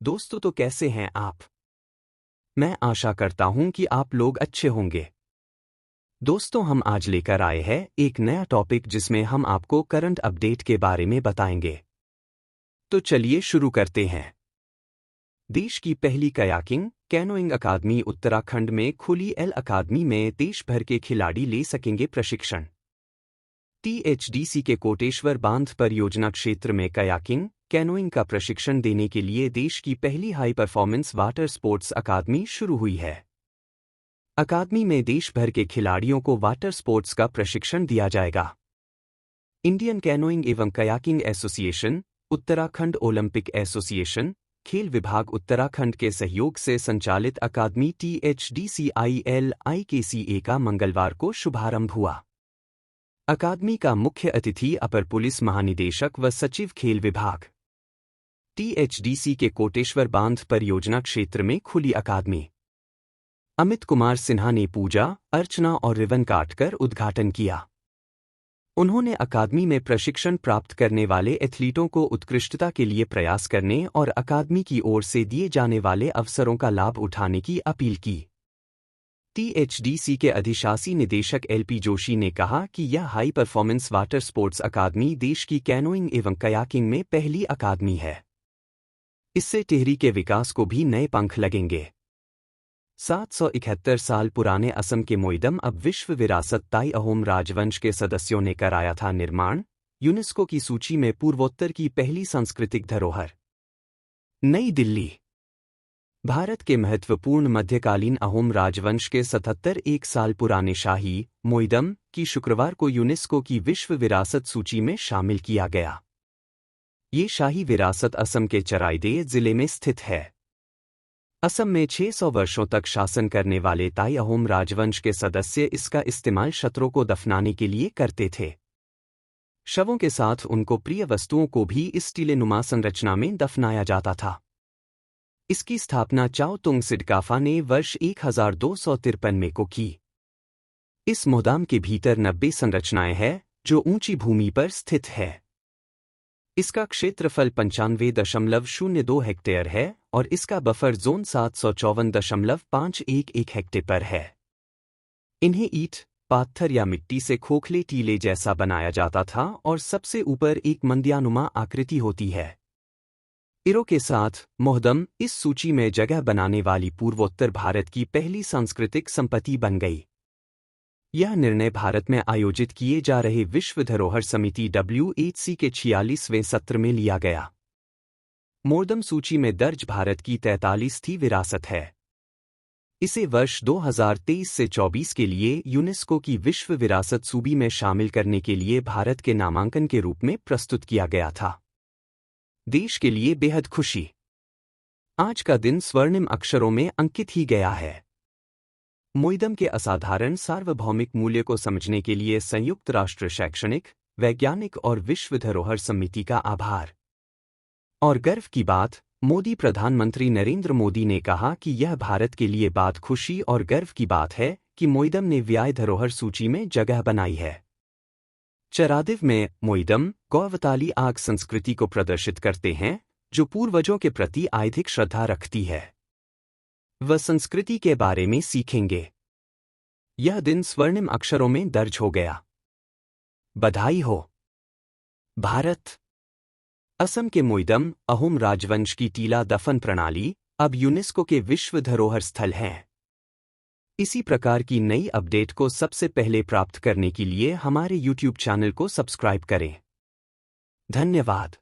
दोस्तों, तो कैसे हैं आप? मैं आशा करता हूं कि आप लोग अच्छे होंगे। दोस्तों, हम आज लेकर आए हैं एक नया टॉपिक जिसमें हम आपको करंट अपडेट के बारे में बताएंगे। तो चलिए शुरू करते हैं। देश की पहली कयाकिंग कैनोइंग अकादमी उत्तराखंड में खुली। एल अकादमी में देश भर के खिलाड़ी ले सकेंगे प्रशिक्षण। टीएचडीसी के कोटेश्वर बांध परियोजना क्षेत्र में कयाकिंग कैनोइंग का प्रशिक्षण देने के लिए देश की पहली high performance water sports academy शुरू हुई है। अकादमी में देश भर के खिलाड़ियों को वाटर स्पोर्ट्स का प्रशिक्षण दिया जाएगा। इंडियन कैनोइंग एवं kayaking association, Uttarakhand Olympic association, खेल विभाग उत्तराखंड के सहयोग से संचालित अकादमी THDCIL-IKCA का मंगलवार को शुभारंभ हुआ। अकादमी का मुख्य अतिथि अपर पुलिस महानिदेशक व सचिव खेल विभाग टीएचडीसी के कोटेश्वर बांध परियोजना क्षेत्र में खुली अकादमी अमित कुमार सिन्हा ने पूजा अर्चना और रिबन काटकर उद्घाटन किया। उन्होंने अकादमी में प्रशिक्षण प्राप्त करने वाले एथलीटों को उत्कृष्टता के लिए प्रयास करने और अकादमी की ओर से दिए जाने वाले अवसरों का लाभ उठाने की अपील की। टीएचडीसी के अधिशासी निदेशक LP जोशी ने कहा कि यह high performance water sports academy देश की कैनोइंग एवं कयाकिंग में पहली अकादमी है। इससे टिहरी के विकास को भी नए पंख लगेंगे। 771 साल पुराने असम के मोइदम अब विश्व विरासत ताई अहोम राजवंश के सदस्यों ने कराया था निर्माण। यूनेस्को की सूची में पूर्वोत्तर की पहली सांस्कृतिक धरोहर। नई दिल्ली। भारत के महत्वपूर्ण मध्यकालीन अहोम राजवंश के 77 साल पुराने शाही मोइदम की शुक्रवार को यूनेस्को की विश्व विरासत सूची में शामिल किया गया। ये शाही विरासत असम के चराइदेव जिले में स्थित है। असम में 600 वर्षों तक शासन करने वाले ताई अहोम राजवंश के सदस्य इसका इस्तेमाल शत्रुओं को दफनाने के लिए करते थे। शवों के साथ उनको प्रिय वस्तुओं को भी इस टीलेनुमा संरचना में दफनाया जाता था। इसकी स्थापना चाओ तुंग सिडकाफा ने वर्ष 1253 में को की। इस मोहदाम के भीतर 90 संरचनाएं हैं जो ऊंची भूमि पर स्थित है। इसका क्षेत्रफल 95.02 हेक्टेयर है और इसका बफर जोन 754.511 हेक्टेयर पर है। इन्हें ईंट, पाथर या मिट्टी से खोखले टीले जैसा बनाया जाता था और सबसे ऊपर एक मंदियानुमा आकृति होती है। इरो के साथ मोहदम इस सूची में जगह बनाने वाली पूर्वोत्तर भारत की पहली सांस्कृतिक संपत्ति बन गई। यह निर्णय भारत में आयोजित किए जा रहे विश्व धरोहर समिति WHC के 46वें सत्र में लिया गया। मोहदम सूची में दर्ज भारत की 43वीं विरासत है। इसे वर्ष 2023 से 24 के लिए यूनेस्को की विश्व विरासत सूची में शामिल करने के लिए भारत के नामांकन के रूप में प्रस्तुत किया गया था। देश के लिए बेहद खुशी। आज का दिन स्वर्णिम अक्षरों में अंकित ही गया है। मोइदम के असाधारण सार्वभौमिक मूल्य को समझने के लिए संयुक्त राष्ट्र शैक्षणिक, वैज्ञानिक और विश्व धरोहर समिति का आभार। और गर्व की बात, मोदी प्रधानमंत्री नरेंद्र मोदी ने कहा कि यह भारत के लिए बात खुशी और गर्व की बात है कि मोइदम ने व्याय धरोहर सूची में जगह बनाई है। चरादिव में मोइदम गौवताली आग संस्कृति को प्रदर्शित करते हैं जो पूर्वजों के प्रति आधिक श्रद्धा रखती है। वह संस्कृति के बारे में सीखेंगे। यह दिन स्वर्णिम अक्षरों में दर्ज हो गया। बधाई हो भारत। असम के मोइदम अहोम राजवंश की टीला दफन प्रणाली अब यूनेस्को के विश्व धरोहर स्थल है। इसी प्रकार की नई अपडेट को सबसे पहले प्राप्त करने के लिए हमारे YouTube चैनल को सब्सक्राइब करें। धन्यवाद।